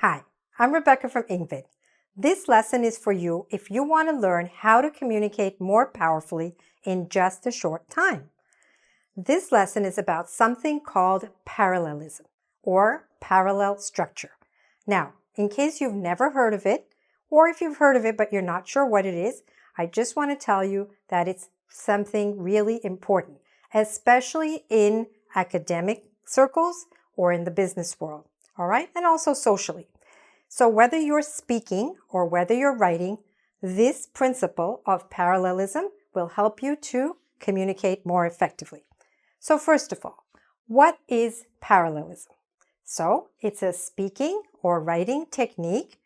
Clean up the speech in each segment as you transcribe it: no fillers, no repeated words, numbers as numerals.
Hi, I'm Rebecca from engVid. This lesson is for you if you want to learn how to communicate more powerfully in just a short time. This lesson is about something called parallelism or parallel structure. Now, in case you've never heard of it, or if you've heard of it but you're not sure what it is, I just want to tell you that it's something really important, especially in academic circles or in the business world, all right? And also socially. So whether you're speaking or whether you're writing, this principle of parallelism will help you to communicate more effectively. So first of all, what is parallelism? So it's a speaking or writing technique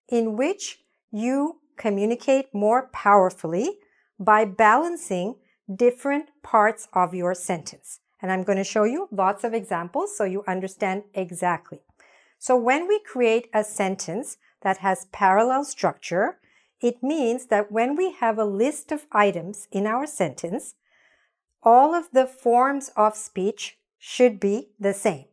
in which you communicate more powerfully by balancing different parts of your sentence. And I'm going to show you lots of examples so you understand exactly. So when we create a sentence that has parallel structure, it means that when we have a list of items in our sentence, all of the forms of speech should be the same.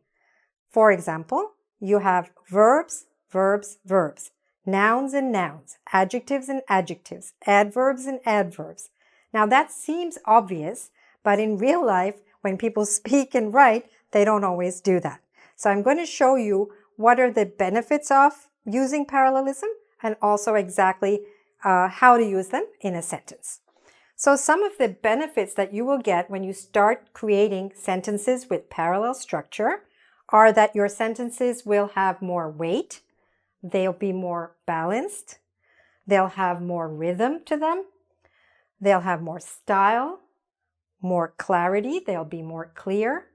For example, you have verbs, verbs, verbs, nouns and nouns, adjectives and adjectives, adverbs and adverbs. Now that seems obvious, but in real life, when people speak and write, they don't always do that. So I'm going to show you what are the benefits of using parallelism and also exactly how to use them in a sentence. So some of the benefits that you will get when you start creating sentences with parallel structure are that your sentences will have more weight, they'll be more balanced, they'll have more rhythm to them, they'll have more style, more clarity, they'll be more clear,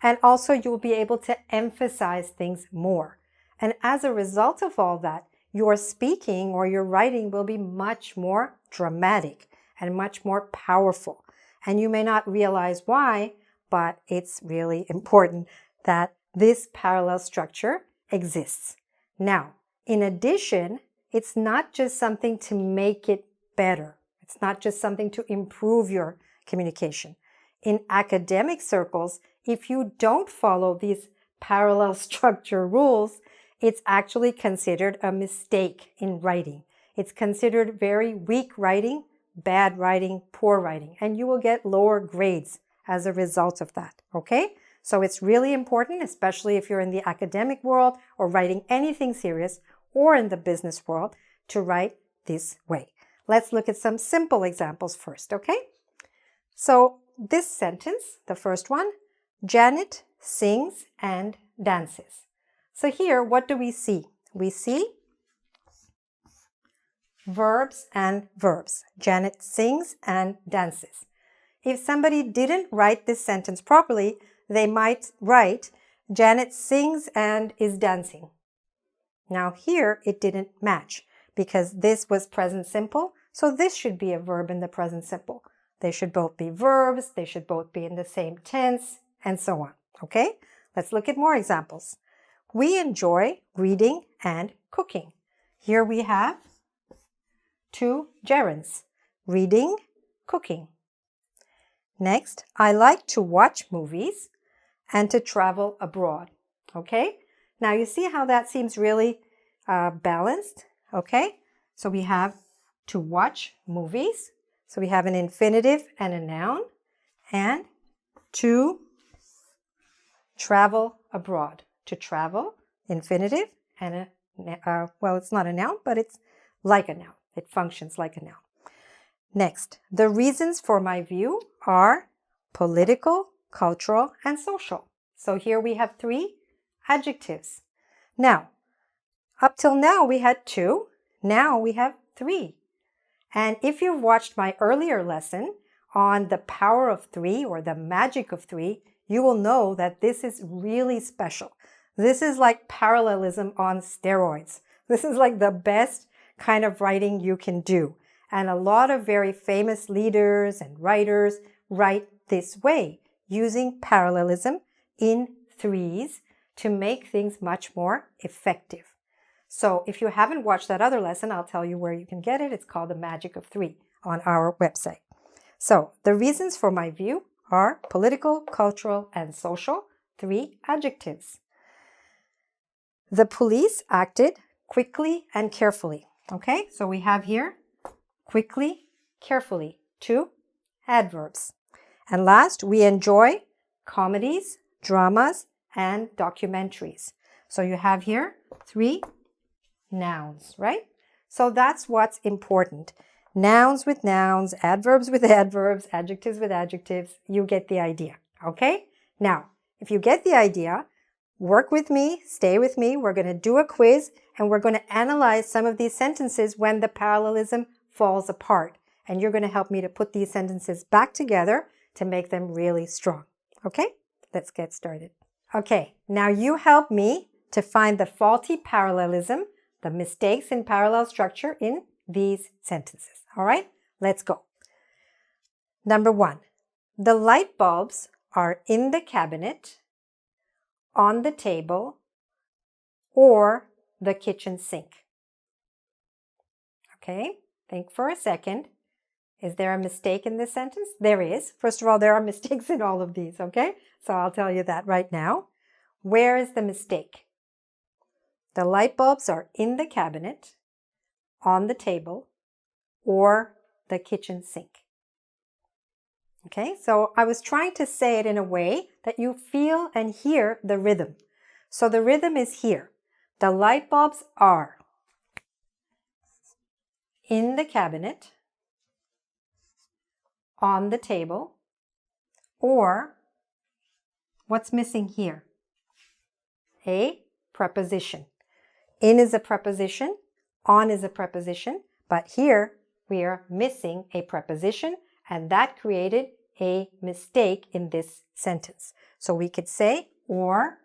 and also you'll be able to emphasize things more. And as a result of all that, your speaking or your writing will be much more dramatic and much more powerful. And you may not realize why, but it's really important that this parallel structure exists. Now, in addition, it's not just something to make it better. It's not just something to improve your communication. In academic circles, if you don't follow these parallel structure rules, it's actually considered a mistake in writing. It's considered very weak writing, bad writing, poor writing, and you will get lower grades as a result of that, okay? So it's really important, especially if you're in the academic world or writing anything serious or in the business world, to write this way. Let's look at some simple examples first, okay? So this sentence, the first one, Janet sings and dances. So here, what do we see? We see verbs and verbs. Janet sings and dances. If somebody didn't write this sentence properly, they might write Janet sings and is dancing. Now here, it didn't match because this was present simple, so this should be a verb in the present simple. They should both be verbs, they should both be in the same tense, and so on. Okay? Let's look at more examples. We enjoy reading and cooking. Here we have two gerunds, reading, cooking. Next, I like to watch movies and to travel abroad. Okay? Now you see how that seems really balanced? Okay? So we have to watch movies. So we have an infinitive and a noun, and to travel abroad. To travel, infinitive, and well, it's not a noun, but it's like a noun. It functions like a noun. Next, the reasons for my view are political, cultural, and social. So here we have three adjectives. Now, up till now we had two. Now we have three. And if you've watched my earlier lesson on the power of three or the magic of three, you will know that this is really special. This is like parallelism on steroids. This is like the best kind of writing you can do. And a lot of very famous leaders and writers write this way, using parallelism in threes to make things much more effective. So if you haven't watched that other lesson, I'll tell you where you can get it. It's called The Magic of Three on our website. So the reasons for my view are political, cultural, and social, three adjectives. The police acted quickly and carefully. Okay, so we have here quickly, carefully, 2 adverbs. And last, we enjoy comedies, dramas, and documentaries. So you have here 3 nouns, right? So that's what's important. Nouns with nouns, adverbs with adverbs, adjectives with adjectives. You get the idea, okay? Now, if you get the idea, work with me, stay with me. We're going to do a quiz and we're going to analyze some of these sentences when the parallelism falls apart. And you're going to help me to put these sentences back together to make them really strong. Okay? Let's get started. Okay, now you help me to find the faulty parallelism, the mistakes in parallel structure in these sentences. All right, let's go. Number 1, the light bulbs are in the cabinet, on the table, or the kitchen sink. Okay, think for a second. Is there a mistake in this sentence? There is. First of all, there are mistakes in all of these, okay? So I'll tell you that right now. Where is the mistake? The light bulbs are in the cabinet, on the table, or the kitchen sink. Okay, so I was trying to say it in a way that you feel and hear the rhythm. So the rhythm is here. The light bulbs are in the cabinet, on the table, or what's missing here? A preposition. In is a preposition, on is a preposition, but here we are missing a preposition, and that created a mistake in this sentence. So we could say, or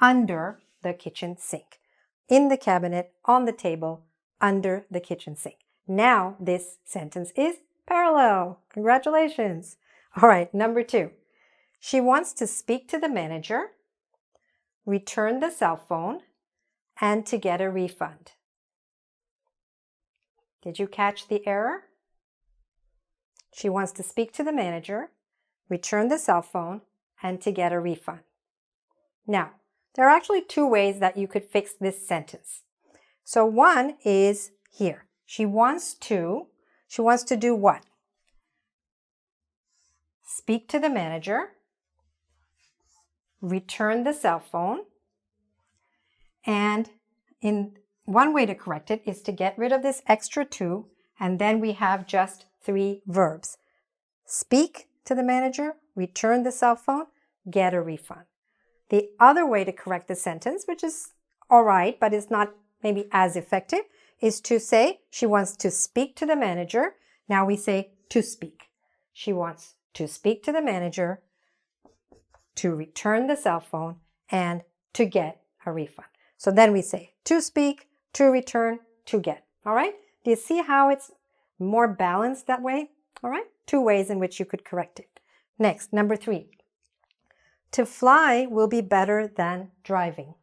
under the kitchen sink. In the cabinet, on the table, under the kitchen sink. Now this sentence is parallel. Congratulations. All right, number 2. She wants to speak to the manager, return the cell phone, and to get a refund. Did you catch the error? She wants to speak to the manager, return the cell phone, and to get a refund. Now, there are actually 2 ways that you could fix this sentence. So one is here. She wants to do what? Speak to the manager, return the cell phone, and one way to correct it is to get rid of this extra 2, and then we have just 3 verbs. Speak to the manager, return the cell phone, get a refund. The other way to correct the sentence, which is all right, but it's not maybe as effective, is to say she wants to speak to the manager. Now we say to speak. She wants to speak to the manager, to return the cell phone, and to get a refund. So then we say to speak, to return, to get. All right? Do you see how it's more balanced that way? All right? 2 ways in which you could correct it. Next, number 3. To fly will be better than driving.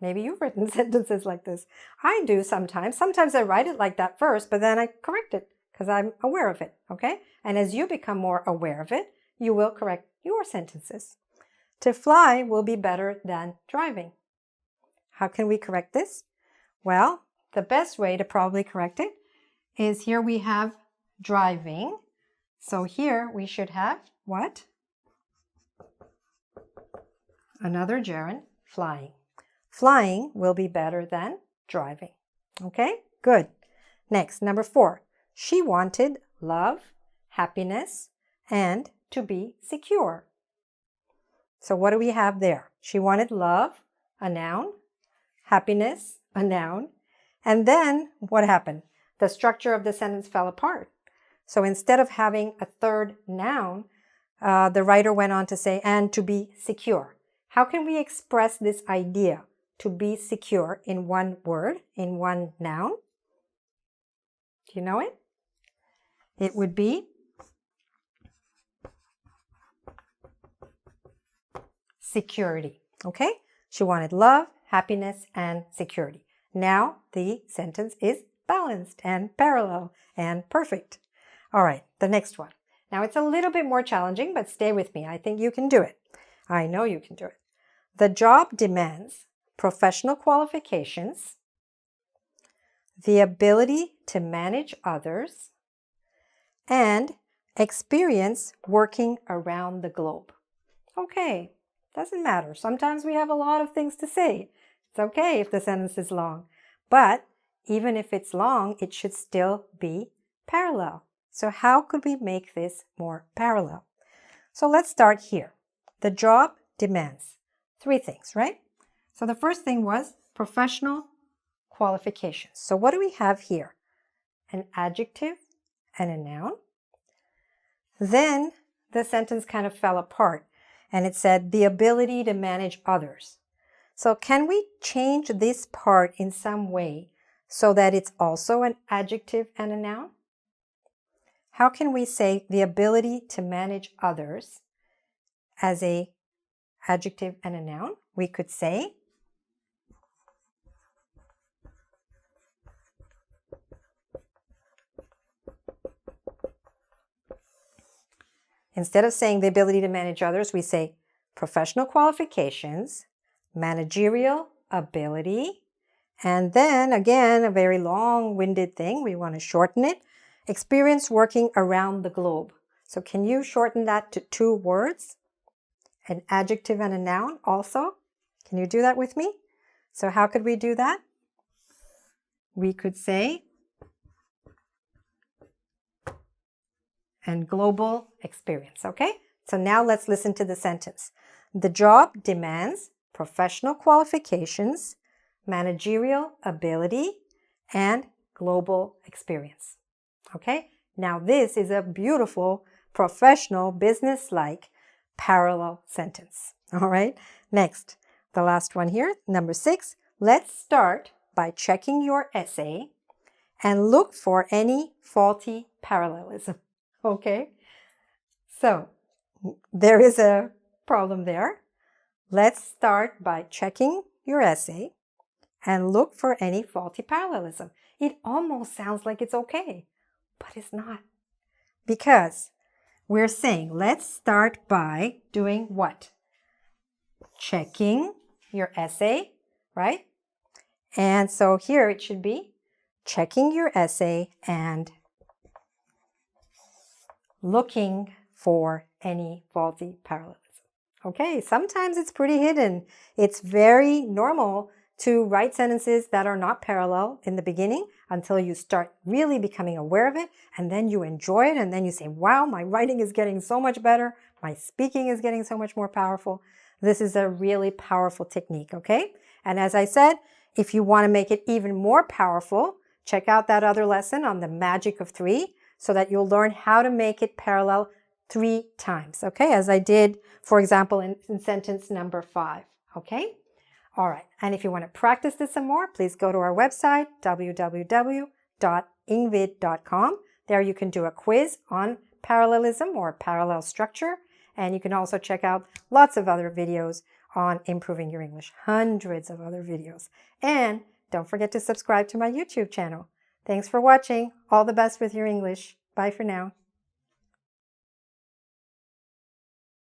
Maybe you've written sentences like this. I do sometimes. Sometimes I write it like that first, but then I correct it because I'm aware of it, okay? And as you become more aware of it, you will correct your sentences. To fly will be better than driving. How can we correct this? Well, the best way to probably correct it is here we have driving. So here we should have what? Another gerund, flying. Flying will be better than driving. Okay, good. Next, number 4. She wanted love, happiness, and to be secure. So what do we have there? She wanted love, a noun, happiness, a noun, and then what happened? The structure of the sentence fell apart. So instead of having a third noun, the writer went on to say, and to be secure. How can we express this idea, to be secure, in one word, in one noun? Do you know it? It would be security. Okay? She wanted love, happiness, and security. Now the sentence is balanced and parallel and perfect. All right, the next one. Now it's a little bit more challenging, but stay with me. I think you can do it. I know you can do it. The job demands professional qualifications, the ability to manage others, and experience working around the globe. Okay, doesn't matter. Sometimes we have a lot of things to say. It's okay if the sentence is long, but even if it's long, it should still be parallel. So how could we make this more parallel? So let's start here. The job demands 3 things, right? So the first thing was professional qualifications. So what do we have here? An adjective and a noun. Then the sentence kind of fell apart and it said the ability to manage others. So can we change this part in some way so that it's also an adjective and a noun? How can we say the ability to manage others as an adjective and a noun? We could say instead of saying the ability to manage others, we say professional qualifications, managerial ability, and then again, a very long-winded thing, we want to shorten it, experience working around the globe. So can you shorten that to 2 words? An adjective and a noun also? Can you do that with me? So how could we do that? We could say and global experience, okay? So now let's listen to the sentence. The job demands professional qualifications, managerial ability, and global experience. Okay? Now this is a beautiful, professional, business-like parallel sentence. All right? Next, the last one here, number 6. Let's start by checking your essay and look for any faulty parallelism. Okay? So, there is a problem there. Let's start by checking your essay and look for any faulty parallelism. It almost sounds like it's okay, but it's not. Because we're saying, let's start by doing what? Checking your essay, right? And so here it should be checking your essay and looking for any faulty parallelism. Okay, sometimes it's pretty hidden. It's very normal to write sentences that are not parallel in the beginning until you start really becoming aware of it, and then you enjoy it, and then you say, wow, my writing is getting so much better, my speaking is getting so much more powerful. This is a really powerful technique, okay? And as I said, if you want to make it even more powerful, check out that other lesson on the magic of 3 so that you'll learn how to make it parallel 3 times, okay? As I did, for example, in sentence number 5, okay? All right, and if you want to practice this some more, please go to our website, www.engvid.com. There you can do a quiz on parallelism or parallel structure, and you can also check out lots of other videos on improving your English, hundreds of other videos. And don't forget to subscribe to my YouTube channel. Thanks for watching. All the best with your English. Bye for now.